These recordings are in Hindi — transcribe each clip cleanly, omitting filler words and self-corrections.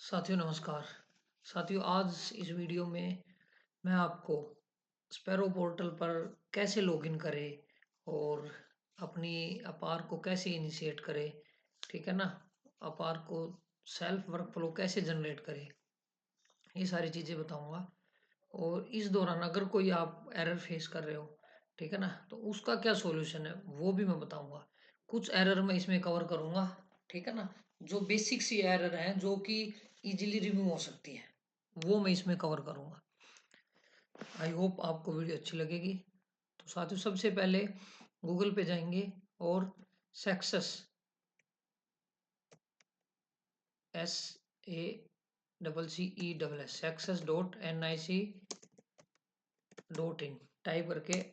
साथियों नमस्कार। साथियों आज इस वीडियो में मैं आपको स्पैरो पोर्टल पर कैसे लॉगिन करें और अपनी अपार को कैसे इनिशिएट करें, ठीक है ना। अपार को सेल्फ वर्क फ्लो कैसे जनरेट करें, ये सारी चीज़ें बताऊंगा। और इस दौरान अगर कोई आप एरर फेस कर रहे हो, ठीक है ना, तो उसका क्या सॉल्यूशन है वो भी मैं बताऊंगा। कुछ एरर मैं इसमें कवर करूंगा, ठीक है ना, जो बेसिक सी एरर हैं जो कि इजीली रिमूव हो सकती है, वो मैं इसमें कवर करूंगा। आई होप आपको वीडियो अच्छी लगेगी। तो साथियों सबसे पहले गूगल पे जाएंगे और सक्सेस SACCESS सक्सेस.nic.in टाइप करके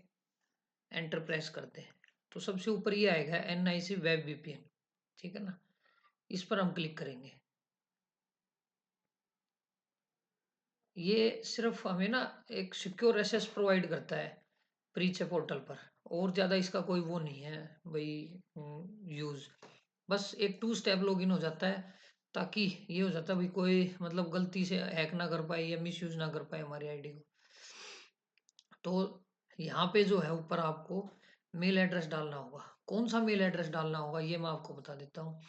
एंटर प्रेस करते हैं तो सबसे ऊपर ये आएगा NIC वेब VPN, ठीक है ना। इस पर हम क्लिक करेंगे। ये सिर्फ हमें ना एक सिक्योर एक्सेस प्रोवाइड करता है प्रीचे पोर्टल पर, और ज़्यादा इसका कोई वो नहीं है भाई यूज़। बस एक 2 स्टेप लॉगिन हो जाता है, ताकि ये हो जाता है भाई कोई मतलब गलती से हैक ना कर पाए या मिसयूज ना कर पाए हमारी आईडी को। तो यहाँ पे जो है ऊपर आपको मेल एड्रेस डालना होगा। कौन सा मेल एड्रेस डालना होगा ये मैं आपको बता देता हूँ।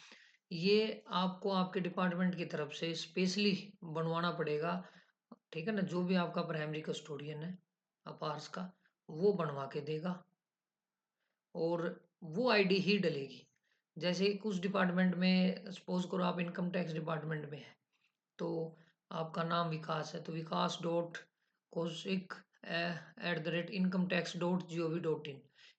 ये आपको आपके डिपार्टमेंट की तरफ से स्पेशली बनवाना पड़ेगा, ठीक है ना। जो भी आपका प्राइमरी कस्टोडियन है अपार्स का, वो बनवा के देगा और वो आईडी ही डलेगी। जैसे कुछ डिपार्टमेंट में सपोज करो आप इनकम टैक्स डिपार्टमेंट में है, तो आपका नाम विकास है, तो विकास डॉट कौशिक @incometax.gov.in,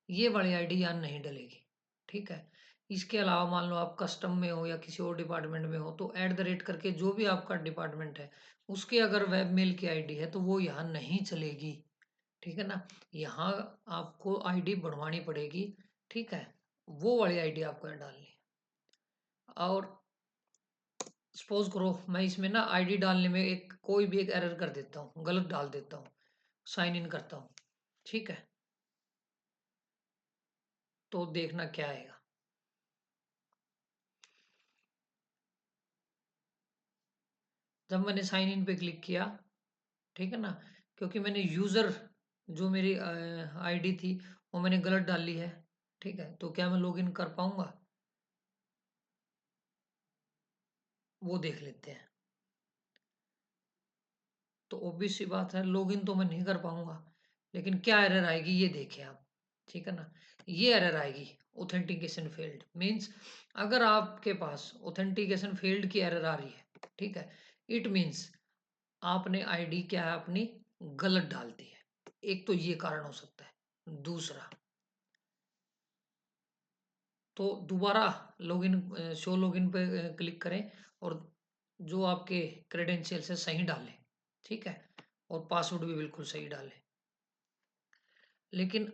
ये वाली आईडी यहाँ नहीं डलेगी, ठीक है। इसके अलावा मान लो आप कस्टम में हो या किसी और डिपार्टमेंट में हो, तो @ करके जो भी आपका डिपार्टमेंट है उसके अगर वेब मेल की आईडी है तो वो यहाँ नहीं चलेगी, ठीक है ना। यहाँ आपको आईडी बढ़वानी पड़ेगी, ठीक है। वो वाली आईडी आपको यहाँ डालनी है। और सपोज करो मैं इसमें ना आईडी डालने में कोई भी एक एरर कर देता हूँ, गलत डाल देता हूँ, साइन इन करता हूँ, ठीक है। तो देखना क्या आएगा। जब मैंने साइन इन पे क्लिक किया, ठीक है ना, क्योंकि मैंने यूजर जो मेरी आईडी थी वो मैंने गलत डाली है, ठीक है। तो क्या मैं लॉगिन कर पाऊंगा, वो देख लेते हैं। तो ऑब्वियस सी बात है लॉगिन तो मैं नहीं कर पाऊंगा, लेकिन क्या एरर आएगी ये देखें आप, ठीक है ना। ये एरर आएगी ऑथेंटिकेशन फेल्ड, मींस अगर आपके पास ऑथेंटिकेशन फेल्ड की एरर आ रही है, ठीक है, इट मींस आपने आईडी क्या है अपनी गलत डाल दी है। एक तो ये कारण हो सकता है। दूसरा, तो दोबारा लॉगिन शो लॉगिन पे क्लिक करें और जो आपके क्रेडेंशियल्स है सही डालें, ठीक है, और पासवर्ड भी बिल्कुल सही डालें। लेकिन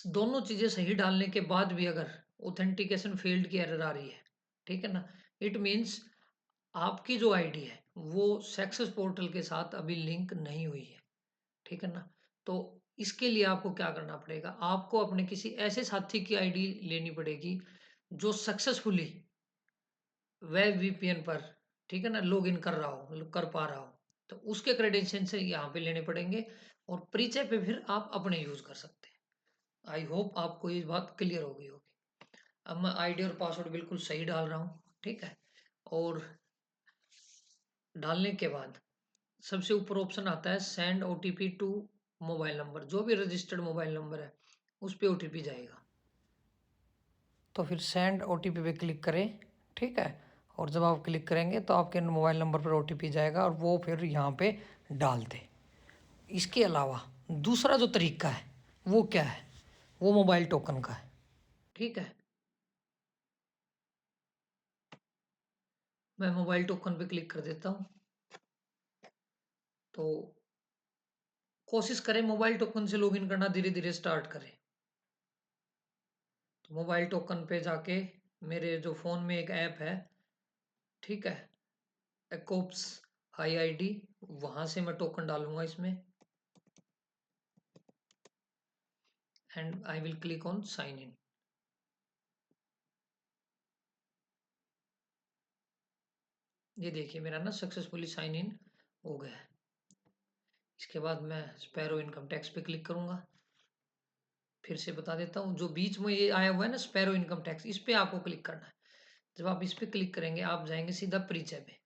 दोनों चीजें सही डालने के बाद भी अगर ऑथेंटिकेशन फेल्ड की एरर आ रही है, ठीक है ना, इट मींस आपकी जो आईडी है वो सक्सेस पोर्टल के साथ अभी लिंक नहीं हुई है, ठीक है ना। तो इसके लिए आपको क्या करना पड़ेगा, आपको अपने किसी ऐसे साथी की आईडी लेनी पड़ेगी जो सक्सेसफुली वेब वीपीएन पर, ठीक है ना, लॉग इन कर रहा हो, कर पा रहा हो। तो उसके क्रेडेंशियल से यहाँ पे लेने पड़ेंगे और परिचय पे फिर आप अपने यूज कर सकते हैं। आई होप आपको ये बात क्लियर हो गई होगी। अब मैं आईडी और पासवर्ड बिल्कुल सही डाल रहा हूँ, ठीक है। और डालने के बाद सबसे ऊपर ऑप्शन आता है send OTP to mobile number, जो भी रजिस्टर्ड मोबाइल नंबर है उस पर ओटीपी जाएगा। तो फिर सेंड ओटीपी पे क्लिक करें, ठीक है। और जब आप क्लिक करेंगे तो आपके मोबाइल नंबर पर ओटीपी जाएगा और वो फिर यहाँ पे डाल दें। इसके अलावा दूसरा जो तरीका है वो क्या है, वो मोबाइल टोकन का है, ठीक है। मैं मोबाइल टोकन पे क्लिक कर देता हूँ। तो कोशिश करें मोबाइल टोकन से लॉगिन करना धीरे धीरे स्टार्ट करें। तो मोबाइल टोकन पे जाके मेरे जो फ़ोन में एक ऐप है, ठीक है, एकोप्स हाई आईडी, वहाँ से मैं टोकन डालूंगा इसमें and I will click on sign in. ये देखिए मेरा ना सक्सेसफुली साइन इन हो गया है। इसके बाद मैं स्पैरो इनकम टैक्स पे क्लिक करूंगा। फिर से बता देता हूँ, जो बीच में ये आया हुआ है ना स्पैरो इनकम टैक्स, इस पे आपको क्लिक करना है। जब आप इस पे क्लिक करेंगे आप जाएंगे सीधा परिचय पे।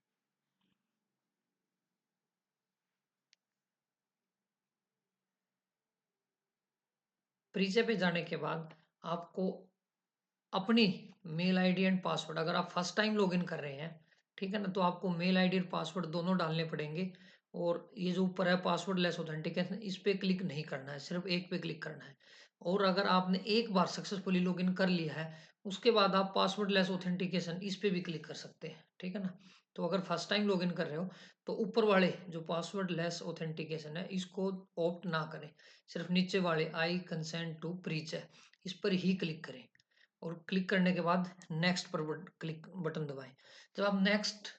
परिचय पे जाने के बाद आपको अपनी मेल आईडी एंड पासवर्ड, अगर आप फर्स्ट टाइम लॉगिन कर रहे हैं, ठीक है ना, तो आपको मेल आईडी और पासवर्ड दोनों डालने पड़ेंगे। और ये जो ऊपर है पासवर्ड लेस ऑथेंटिकेशन, इस पे क्लिक नहीं करना है, सिर्फ एक पे क्लिक करना है। और अगर आपने एक बार सक्सेसफुली लॉगिन कर लिया है, उसके बाद आप पासवर्ड लेस ऑथेंटिकेशन इस पे भी क्लिक कर सकते हैं, ठीक है ना। तो अगर फर्स्ट टाइम लॉगिन कर रहे हो तो ऊपर वाले जो पासवर्ड लेस ऑथेंटिकेशन है इसको ऑप्ट ना करें, सिर्फ नीचे वाले आई कंसेंट टू प्रीच है इस पर ही क्लिक करें। और क्लिक करने के बाद नेक्स्ट पर क्लिक बटन दबाएं। जब आप नेक्स्ट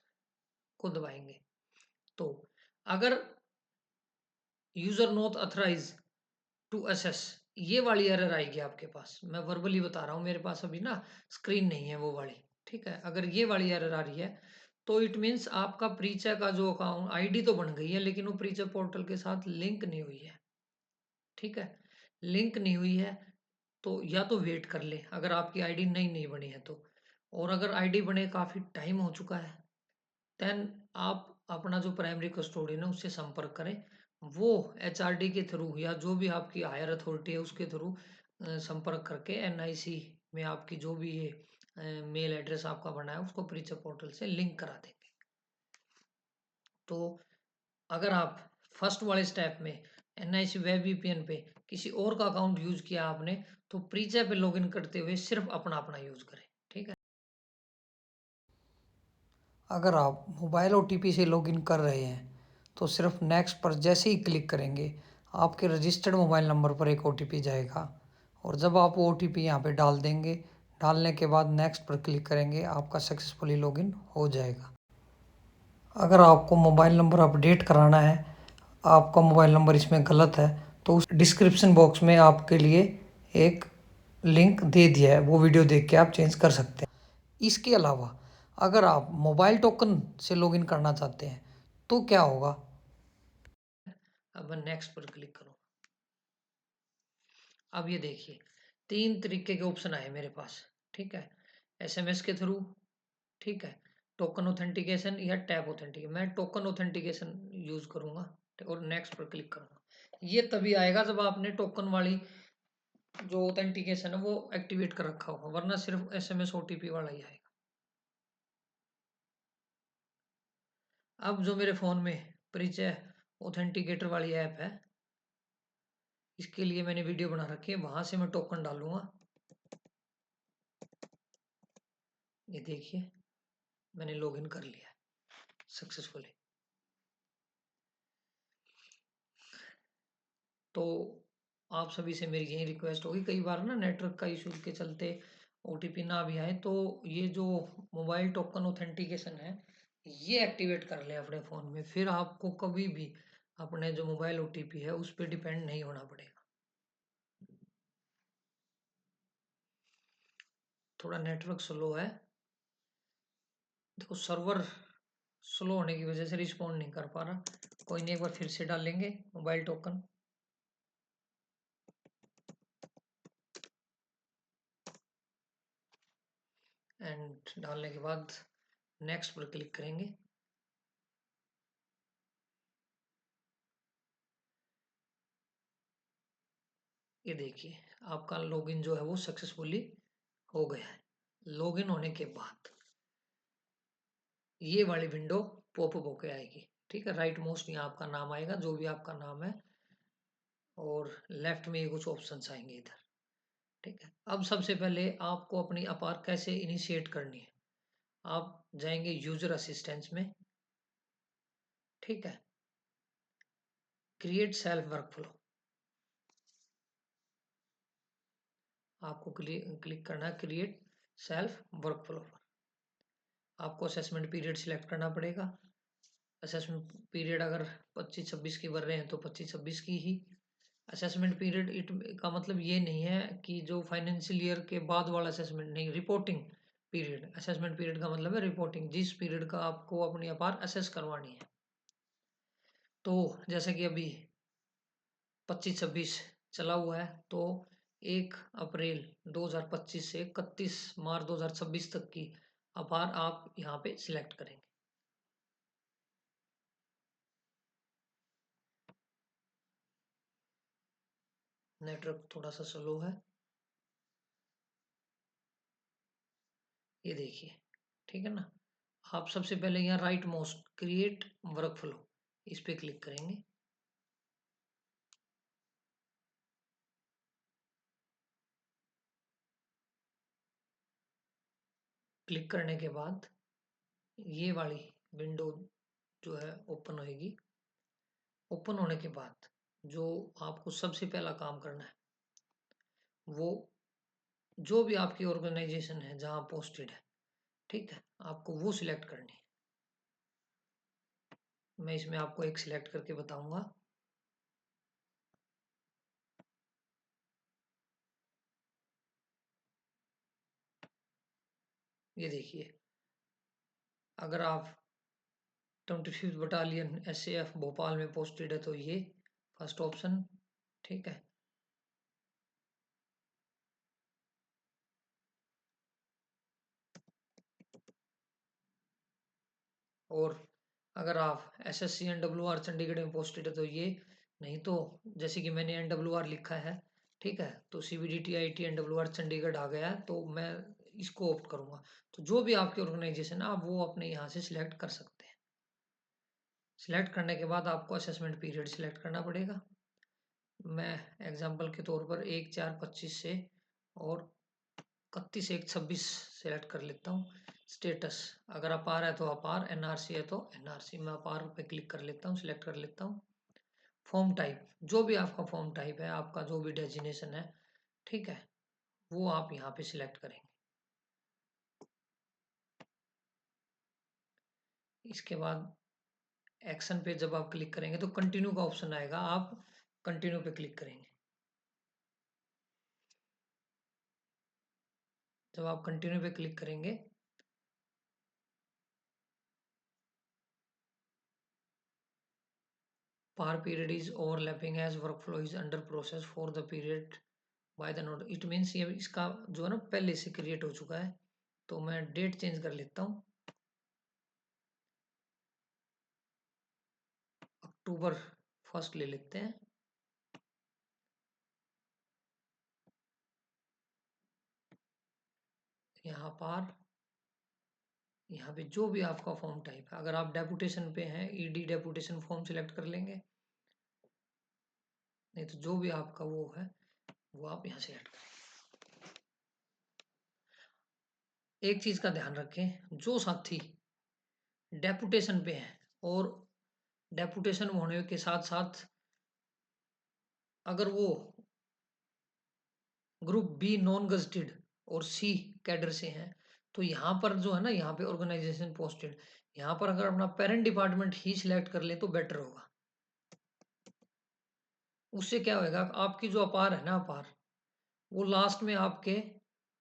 को दबाएंगे तो अगर user not authorize to access, ये वाली एरर आएगी आपके पास। मैं वर्बली बता रहा हूँ, मेरे पास अभी ना स्क्रीन नहीं है वो वाली, ठीक है। अगर ये वाली एरर आ रही है तो इट मीन्स आपका प्रीचय का जो अकाउंट आईडी तो बन गई है लेकिन वो प्रीचय पोर्टल के साथ लिंक नहीं हुई है, ठीक है। लिंक नहीं हुई है तो या तो वेट कर ले, अगर आपकी आईडी नई नहीं बनी है तो। और अगर आईडी बने काफ़ी टाइम हो चुका है, देन आप अपना जो प्राइमरी कस्टोडियन है उससे संपर्क करें। वो एचआरडी के थ्रू या जो भी आपकी हायर अथॉरिटी है उसके थ्रू संपर्क करके एनआईसी में आपकी जो भी ये मेल एड्रेस आपका बना है उसको प्रीचर पोर्टल से लिंक करा देंगे। तो अगर आप फर्स्ट वाले स्टेप में एनआईसी वेब वीपीएन पे किसी और का अकाउंट यूज किया आपने, तो प्रीचय पे लॉगिन करते हुए सिर्फ अपना अपना यूज करें, ठीक है। अगर आप मोबाइल ओटीपी से लॉगिन कर रहे हैं तो सिर्फ नेक्स्ट पर जैसे ही क्लिक करेंगे आपके रजिस्टर्ड मोबाइल नंबर पर एक ओटीपी जाएगा। और जब आप वो ओटीपी यहाँ पे डाल देंगे, डालने के बाद नेक्स्ट पर क्लिक करेंगे, आपका सक्सेसफुली लॉगिन हो जाएगा। अगर आपको मोबाइल नंबर अपडेट कराना है, आपका मोबाइल नंबर इसमें गलत है, तो उस डिस्क्रिप्शन बॉक्स में आपके लिए एक लिंक दे दिया है, वो वीडियो देख के आप चेंज कर सकते हैं। इसके अलावा अगर आप मोबाइल टोकन से लॉगिन करना चाहते हैं तो क्या होगा। अब मैं नेक्स्ट पर क्लिक करूँ। अब ये देखिए 3 तरीके के ऑप्शन आए मेरे पास, ठीक है। एसएमएस के थ्रू, ठीक है, टोकन ऑथेंटिकेशन या टैप ऑथेंटिकेशन। मैं टोकन ऑथेंटिकेशन यूज करूंगा और नेक्स्ट पर क्लिक करूंगा। ये तभी आएगा जब आपने टोकन वाली जो ऑथेंटिकेशन है वो एक्टिवेट कर रखा होगा, वरना सिर्फ एसएमएस ओटीपी वाला ही आएगा। अब जो मेरे फोन में परिचय ऑथेंटिकेटर वाली ऐप है, इसके लिए मैंने वीडियो बना रखी है, वहां से मैं टोकन डालूंगा। ये देखिए मैंने लॉगिन कर लिया सक्सेसफुली। तो आप सभी से मेरी यही रिक्वेस्ट होगी, कई बार ना नेटवर्क का इशू के चलते ओटीपी ना भी आए, तो ये जो मोबाइल टोकन ऑथेंटिकेशन है ये एक्टिवेट कर लें अपने फ़ोन में, फिर आपको कभी भी अपने जो मोबाइल ओटीपी है उस पर डिपेंड नहीं होना पड़ेगा। थोड़ा नेटवर्क स्लो है, देखो सर्वर स्लो होने की वजह से रिस्पॉन्ड नहीं कर पा रहा। कोई नहीं, एक बार फिर से डालेंगे मोबाइल टोकन एंड डालने के बाद नेक्स्ट पर क्लिक करेंगे। ये देखिए आपका लॉगिन जो है वो सक्सेसफुली हो गया है। लॉगिन होने के बाद ये वाली विंडो पॉपअप होके आएगी, ठीक है। राइट मोस्ट यहाँ आपका नाम आएगा, जो भी आपका नाम है, और लेफ्ट में ये कुछ ऑप्शंस आएंगे इधर, ठीक है। अब सबसे पहले आपको अपनी अपार कैसे इनिशिएट करनी है, आप जाएंगे यूजर असिस्टेंस में, ठीक है। क्रिएट सेल्फ वर्कफ्लो आपको क्लिक करना है, क्रिएट सेल्फ वर्कफ्लो पर। आपको असेसमेंट पीरियड सिलेक्ट करना पड़ेगा। असेसमेंट पीरियड अगर 25-26 की भर रहे हैं तो 25-26 की ही असेसमेंट पीरियड। इट का मतलब ये नहीं है कि जो फाइनेंशियल ईयर के बाद वाला असेसमेंट नहीं, रिपोर्टिंग पीरियड, असेसमेंट पीरियड का मतलब है रिपोर्टिंग, जिस पीरियड का आपको अपनी अपार असेस करवानी है। तो जैसे कि अभी 25-26 चला हुआ है, तो 1 अप्रैल 2025 से 31 मार्च 2026 तक की अपार आप यहाँ पे सिलेक्ट करेंगे। नेटवर्क थोड़ा सा स्लो है, ये देखिए, ठीक है ना। आप सबसे पहले यहाँ right most create work flow, इस पे क्लिक करेंगे। क्लिक करने के बाद ये वाली विंडो जो है ओपन होएगी। ओपन होने के बाद जो आपको सबसे पहला काम करना है, वो जो भी आपकी ऑर्गेनाइजेशन है जहाँ पोस्टेड है, ठीक है, आपको वो सिलेक्ट करनी है। मैं इसमें आपको एक सिलेक्ट करके बताऊंगा। ये देखिए, अगर आप 25th बटालियन SAF भोपाल में पोस्टेड है तो ये फर्स्ट ऑप्शन, ठीक है। और अगर आप SSC-NWR चंडीगढ़ में पोस्टेड है तो ये, नहीं तो जैसे कि मैंने NWR लिखा है, ठीक है, तो CBDT-IT-NWR चंडीगढ़ आ गया है, तो मैं इसको ऑप्ट करूंगा। तो जो भी आपकी ऑर्गेनाइजेशन है आप वो अपने यहाँ से सिलेक्ट कर सकते हैं। सिलेक्ट करने के बाद आपको असेसमेंट पीरियड सिलेक्ट करना पड़ेगा। मैं एग्जांपल के तौर पर 1/4/25 से और 31/1/26 सेलेक्ट कर लेता हूँ। स्टेटस, अगर अपार है तो अपार, NRC है तो NRC। मैं अपार पे क्लिक कर लेता हूँ, सिलेक्ट कर लेता हूँ। फॉर्म टाइप, जो भी आपका फॉर्म टाइप है, आपका जो भी डेजिग्नेशन है, ठीक है, वो आप यहाँ पे सिलेक्ट करेंगे। इसके बाद एक्शन पे जब आप क्लिक करेंगे तो कंटिन्यू का ऑप्शन आएगा, आप कंटिन्यू पे क्लिक करेंगे। जब आप कंटिन्यू पे क्लिक करेंगे, par period is overlapping as workflow is under process for the period by the node, it means ये इसका जो है ना पहले से क्रिएट हो चुका है। तो मैं डेट चेंज कर लेता हूँ, अक्टूबर 1 ले लेते हैं। यहाँ पर यहाँ पे जो भी आपका फॉर्म टाइप है, अगर आप डेपुटेशन पे हैं, ED डेपुटेशन फॉर्म सिलेक्ट कर लेंगे, नहीं तो जो भी आपका वो है वो आप यहाँ सिलेक्ट करें। एक चीज का ध्यान रखें, जो साथी डेपुटेशन पे हैं और डेपुटेशन होने के साथ साथ अगर वो ग्रुप बी नॉन गजटेड और सी कैडर से हैं, तो यहाँ पर जो है ना, यहाँ पे ऑर्गेनाइजेशन पोस्टेड, यहाँ पर अगर अपना पेरेंट डिपार्टमेंट ही सिलेक्ट कर ले तो बेटर होगा। उससे क्या होएगा, आपकी जो अपार है ना, अपार वो लास्ट में आपके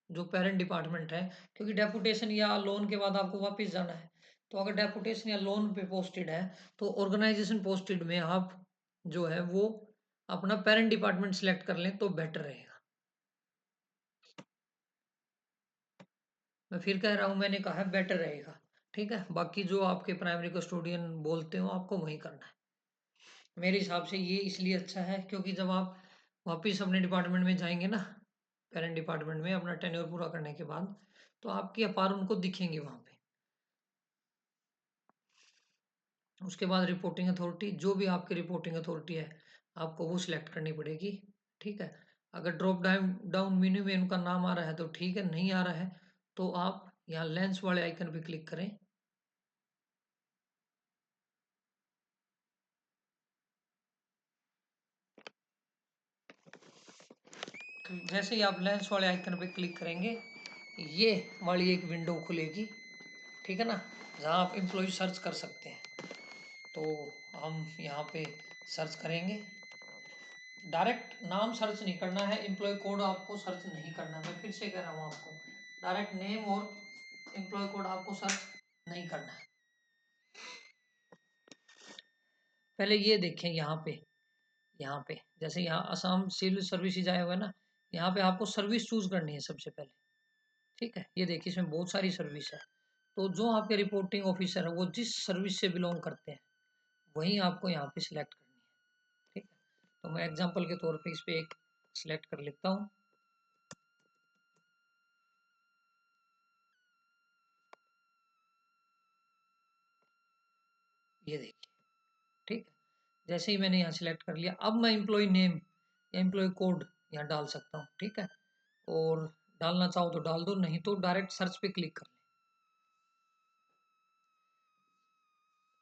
जो पेरेंट डिपार्टमेंट है, क्योंकि डेपुटेशन या लोन के बाद आपको वापस जाना है, तो अगर डेपुटेशन या लोन पे पोस्टेड है तो ऑर्गेनाइजेशन पोस्टेड में आप जो है वो अपना पेरेंट डिपार्टमेंट सिलेक्ट कर लें तो बेटर रहेगा। मैं फिर कह रहा हूँ, मैंने कहा है बेटर रहेगा, ठीक है। बाकी जो आपके प्राइमरी कस्टोडियन बोलते हो आपको वही करना है। मेरे हिसाब से ये इसलिए अच्छा है क्योंकि जब आप वापिस अपने डिपार्टमेंट में जाएंगे ना, पेरेंट डिपार्टमेंट में अपना टेन्योर पूरा करने के बाद, तो आपकी अपार उनको दिखेंगे वहाँ पे। उसके बाद रिपोर्टिंग अथॉरिटी, जो भी आपकी रिपोर्टिंग अथॉरिटी है आपको वो सिलेक्ट करनी पड़ेगी, ठीक है। अगर ड्रॉप डाउन डाउन मेन्यू में उनका नाम आ रहा है तो ठीक है, नहीं आ रहा है तो आप यहाँ लेंस वाले आइकन पे क्लिक करें। जैसे ही आप लेंस वाले आइकन पे क्लिक करेंगे, ये वाली एक विंडो खुलेगी, ठीक है ना, जहाँ आप एम्प्लॉय सर्च कर सकते हैं। तो हम यहाँ पे सर्च करेंगे। डायरेक्ट नाम सर्च नहीं करना है, एम्प्लॉय कोड आपको सर्च नहीं करना। मैं फिर से कह रहा हूँ आपको, डायरेक्ट नेम और एम्प्लॉय कोड आपको सर्च नहीं करना है। पहले ये देखें यहाँ पे जैसे यहाँ असम सिविल सर्विसेज आया हुआ है ना, यहाँ पे आपको सर्विस चूज करनी है सबसे पहले। ठीक है, ये देखिए इसमें बहुत सारी सर्विस है, तो जो आपके रिपोर्टिंग ऑफिसर है वो जिस सर्विस से बिलोंग करते हैं वही आपको यहाँ पे सिलेक्ट करनी है। ठीक है, तो मैं एग्जांपल के तौर पे इस पे एक सिलेक्ट कर लेता हूँ। ये देखिए, ठीक है, जैसे ही मैंने यहाँ सिलेक्ट कर लिया, अब मैं एम्प्लॉय नेम या एम्प्लॉय कोड यहाँ डाल सकता हूँ। ठीक है, और डालना चाहो तो डाल दो, नहीं तो डायरेक्ट सर्च पे क्लिक कर लें।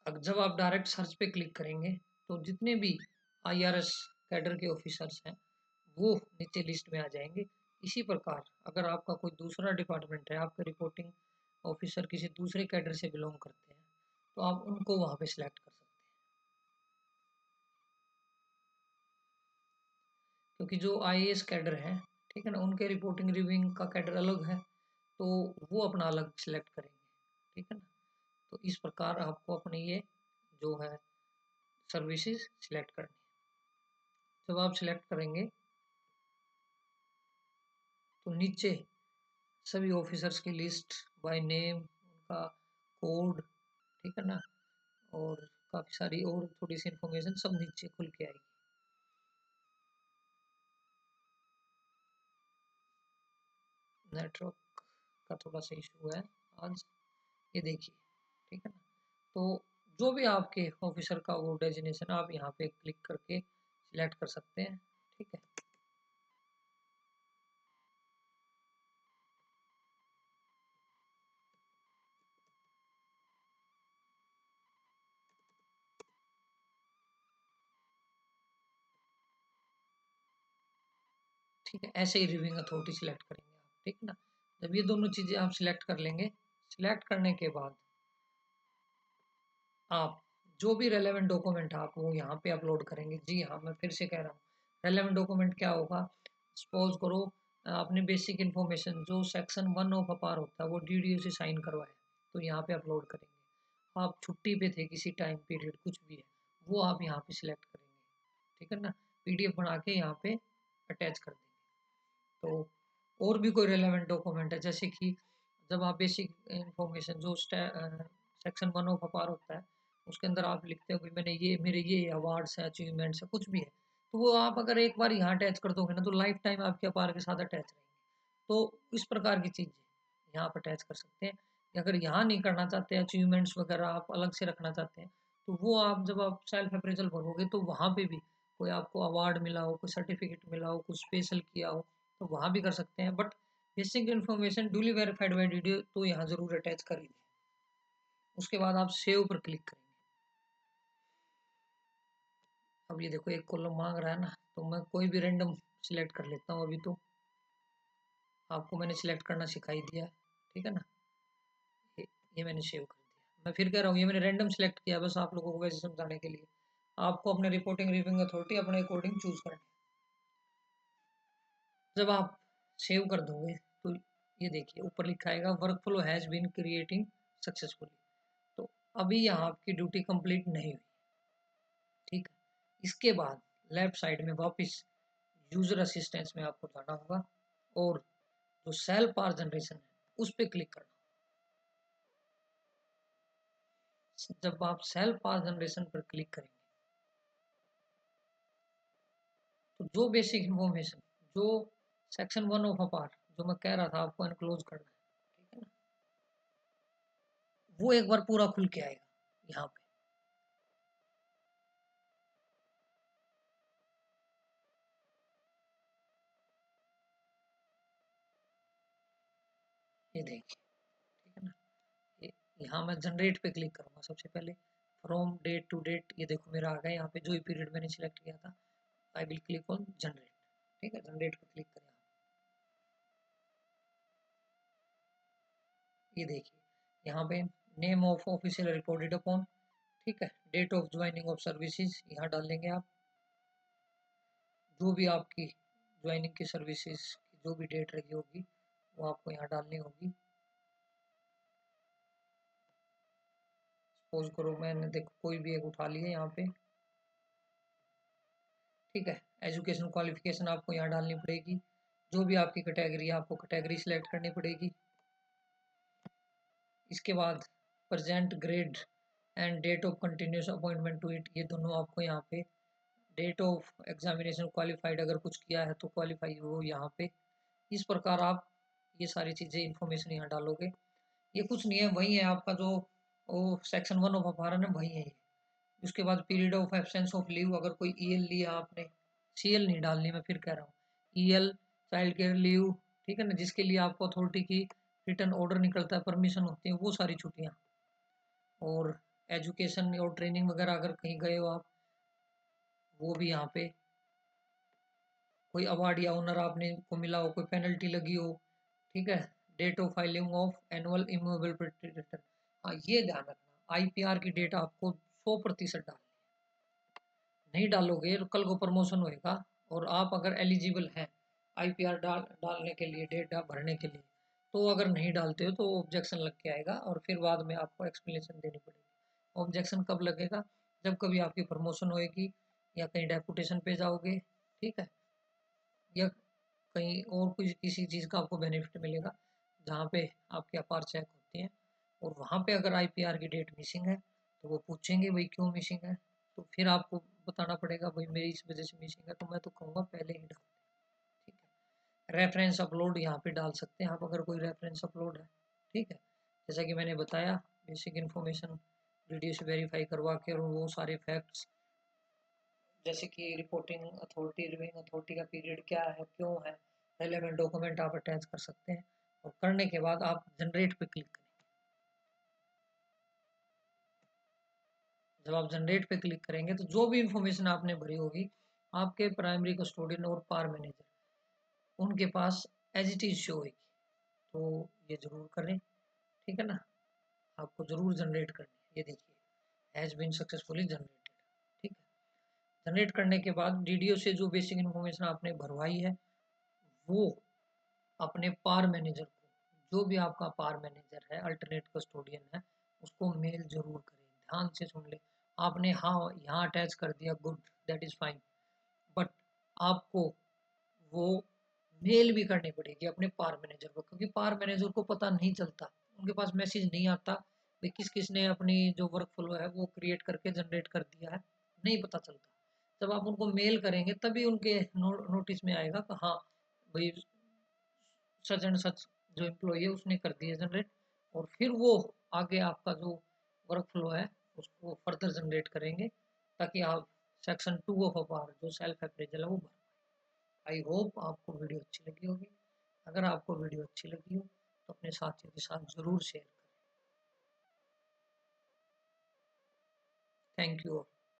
अब जब आप डायरेक्ट सर्च पे क्लिक करेंगे तो जितने भी IRS कैडर के ऑफिसर्स हैं वो नीचे लिस्ट में आ जाएंगे। इसी प्रकार अगर आपका कोई दूसरा डिपार्टमेंट है, आपके रिपोर्टिंग ऑफिसर किसी दूसरे कैडर से बिलोंग करते हैं, तो आप उनको वहाँ पे सिलेक्ट कर सकते हैं। क्योंकि जो IAS कैडर है, ठीक है ना, उनके रिपोर्टिंग रिव्यूइंग का कैडर अलग है, तो वो अपना अलग सिलेक्ट करेंगे। ठीक है ना, तो इस प्रकार आपको अपनी ये जो है सर्विसेज सिलेक्ट करनी है। जब आप सिलेक्ट करेंगे तो नीचे सभी ऑफिसर्स की लिस्ट बाय नेम, उनका कोड, ठीक है ना, और काफ़ी सारी और थोड़ी सी इन्फॉर्मेशन सब नीचे खुल के आएगी। नेटवर्क का थोड़ा सा इशू है आज, ये देखिए। ठीक है ना, तो जो भी आपके ऑफिसर का वो डेजिग्नेशन आप यहाँ पे क्लिक करके सिलेक्ट कर सकते हैं। ठीक है, ठीक है, ऐसे ही रिव्यूइंग अथॉरिटी सिलेक्ट करेंगे आप। ठीक है ना, जब ये दोनों चीज़ें आप सिलेक्ट कर लेंगे, सिलेक्ट करने के बाद आप जो भी रेलेवेंट डॉक्यूमेंट आप वो यहाँ पे अपलोड करेंगे। जी हाँ, मैं फिर से कह रहा हूँ, रेलेवेंट डॉक्यूमेंट क्या होगा। सपोज करो आपने बेसिक इन्फॉर्मेशन जो सेक्शन 1 ऑफ अपार होता है वो DDO से साइन करवाया, तो यहाँ पे अपलोड करेंगे। आप छुट्टी पे थे किसी टाइम पीरियड, कुछ भी है वो आप यहाँ पे सिलेक्ट करेंगे। ठीक है ना, PDF बना के यहाँ पे अटैच कर देंगे। तो और भी कोई रेलेवेंट डॉक्यूमेंट है, जैसे कि जब आप बेसिक इंफॉर्मेशन जो सेक्शन 1 ऑफ अपार होता है उसके अंदर आप लिखते हो कि मैंने ये मेरे ये अवार्ड्स हैं, अचीवमेंट्स है, कुछ भी है, तो वो आप अगर एक बार यहाँ अटैच कर दोगे ना तो लाइफ टाइम आपके अपार के साथ अटैच रहेंगे। तो इस प्रकार की चीज़ें यहाँ आप अटैच कर सकते हैं। अगर यहाँ नहीं करना चाहते, अचीवमेंट्स वगैरह आप अलग से रखना चाहते हैं, तो वो आप जब आप सेल्फ अप्रेजल भरोगे तो वहाँ पे भी कोई आपको अवार्ड मिला हो, कोई सर्टिफिकेट मिला हो, कुछ स्पेशल किया हो, तो वहाँ भी कर सकते हैं। But basic information duly verified by DDO तो यहाँ ज़रूर अटैच कर ही दें। उसके बाद आप सेव पर क्लिक करेंगे। अब ये देखो एक कॉलम मांग रहा है ना, तो मैं कोई भी रैंडम सिलेक्ट कर लेता हूँ। अभी तो आपको मैंने सिलेक्ट करना सिखाई दिया। ठीक है ना, ये मैंने सेव कर दिया। मैं फिर कह रहा हूँ ये मैंने रैंडम सेलेक्ट किया बस आप लोगों को वैसे समझाने के लिए। आपको अपने रिपोर्टिंग रिव्यूइंग अथॉरिटी अपने अकॉर्डिंग चूज करनी है। जब आप सेव कर दोगे तो ये देखिए ऊपर लिखा आएगा work flow has been creating successfully. तो अभी यहाँ आपकी ड्यूटी कंप्लीट नहीं हुई। ठीक है, इसके बाद लेफ्ट साइड में वापस यूजर असिस्टेंस में आपको जाना होगा और जो सेल पार जनरेशन है उस पर क्लिक करना। जब आप सेल पार जनरेशन पर क्लिक करेंगे तो जो बेसिक इंफॉर्मेशन जो सेक्शन 1 ऑफ अपार जो मैं कह रहा था आपको एनक्लोज करना है, ठीक है ना, वो एक बार पूरा खुल के आएगा। यहाँ पे ये देखिए, ठीक है ना, ये यहाँ मैं जनरेट पे क्लिक करूंगा सबसे पहले। फ्रॉम डेट टू डेट ये देखो मेरा आ गया यहाँ पे जो ही पीरियड मैंने सिलेक्ट किया था। आई विल क्लिक ऑन जनरेट। ठीक है, जनरेट पे क्लिक करें। ये देखिए यहाँ पे name of official reported upon, ठीक है, date of joining of services यहाँ डाल देंगे आप। जो भी आपकी ज्वाइनिंग की सर्विसेज की जो भी डेट रही होगी वो आपको यहाँ डालनी होगी। सपोज करो मैंने देखो कोई भी एक उठा लिया यहाँ पे, ठीक है। एजुकेशन क्वालिफिकेशन आपको यहाँ डालनी पड़ेगी, जो भी आपकी कैटेगरी है आपको कैटेगरी सिलेक्ट करनी पड़ेगी। इसके बाद present grade and date of continuous appointment to it, ये दोनों आपको यहाँ पे, डेट ऑफ एग्जामिनेशन क्वालिफाइड अगर कुछ किया है तो क्वालिफाई हो यहाँ पे। इस प्रकार आप ये सारी चीज़ें इन्फॉर्मेशन यहाँ डालोगे। ये कुछ नहीं है, वही है आपका जो वो सेक्शन 1 ऑफ अपारण है, वही है ये। उसके बाद period of absence of leave, अगर कोई ईएल लिया आपने, सीएल नहीं डालनी, मैं फिर कह रहा हूँ ईएल, चाइल्ड केयर लीव, ठीक है ना, जिसके लिए आपको अथॉरिटी की रिटर्न ऑर्डर निकलता है, परमिशन होती है, वो सारी छुट्टियाँ। और एजुकेशन और ट्रेनिंग वगैरह अगर कहीं गए हो आप, वो भी यहाँ पे। कोई अवार्ड या ऑनर आपने को मिला हो, कोई पेनल्टी लगी हो, ठीक है। Date of filing of annual immovable return, हाँ ये ध्यान रखना, आईपीआर की डेट आपको 100% डालनी, नहीं डालोगे तो कल को प्रमोशन होएगा। और आप अगर एलिजिबल हैं आईपीआर डालने के लिए, डेट भरने के लिए, तो अगर नहीं डालते हो तो ऑब्जेक्शन लग के आएगा और फिर बाद में आपको एक्सप्लेनेशन देनी पड़ेगी। ऑब्जेक्शन कब लगेगा? जब कभी आपकी प्रमोशन होएगी या कहीं डेपुटेशन पे जाओगे, ठीक है, या कहीं और कुछ किसी चीज़ का आपको बेनिफिट मिलेगा जहाँ पे आपके अपार चेक होती हैं, और वहाँ पे अगर आईपीआर की डेट मिसिंग है तो वो पूछेंगे भाई क्यों मिसिंग है, तो फिर आपको बताना पड़ेगा भाई मेरी इस वजह से मिसिंग है, तो मैं तो कहूँगा पहले ही डाल, ठीक है। रेफरेंस अपलोड यहाँ पे डाल सकते हैं आप अगर कोई रेफरेंस अपलोड है, ठीक है। जैसा कि मैंने बताया, बेसिक इन्फॉर्मेशन वीडियो से वेरीफाई करवा के, और वो सारे फैक्ट्स जैसे कि रिपोर्टिंग अथॉरिटी, रिव्यूइंग अथॉरिटी का पीरियड क्या है, क्यों है, रेलेवेंट डॉक्यूमेंट आप अटैच कर सकते हैं। और करने के बाद आप जनरेट पे क्लिक करें। जब आप जनरेट पे क्लिक करेंगे तो जो भी इंफॉर्मेशन आपने भरी होगी, आपके प्राइमरी कस्टोडियन और पार मैनेजर उनके पास एज इट इज शो होगी। तो ये जरूर करें, ठीक है ना, आपको जरूर जनरेट करनी है। ये देखिए हैज बीन सक्सेसफुली जनरेटेड, ठीक है। जनरेट करने के बाद डीडीओ से जो बेसिक इन्फॉर्मेशन आपने भरवाई है, वो अपने पार मैनेजर को, जो भी आपका पार मैनेजर है, अल्टरनेट कस्टोडियन है, उसको मेल जरूर करें। ध्यान से सुन ले, आपने हाँ यहाँ अटैच कर दिया, good, that is fine, but आपको वो मेल भी करनी पड़ेगी अपने पार मैनेजर को, क्योंकि पार मैनेजर को पता नहीं चलता, उनके पास मैसेज नहीं आता कि किस किस ने अपनी जो वर्क फ्लो है वो क्रिएट करके जनरेट कर दिया है, नहीं पता चलता। जब आप उनको मेल करेंगे तभी उनके नोटिस में आएगा कि हाँ भाई सच एंड सच जो एम्प्लॉई है उसने कर दिया जनरेट, और फिर वो आगे आपका जो वर्क फ्लो है उसको फर्दर जनरेट करेंगे, ताकि आप सेक्शन 2 ऑफ अपार जो सेल्फ अप्रेजल है वो भर। आई होप आपको वीडियो अच्छी लगी होगी। अगर आपको वीडियो अच्छी लगी हो तो अपने साथियों के साथ ज़रूर शेयर करें। Thank you.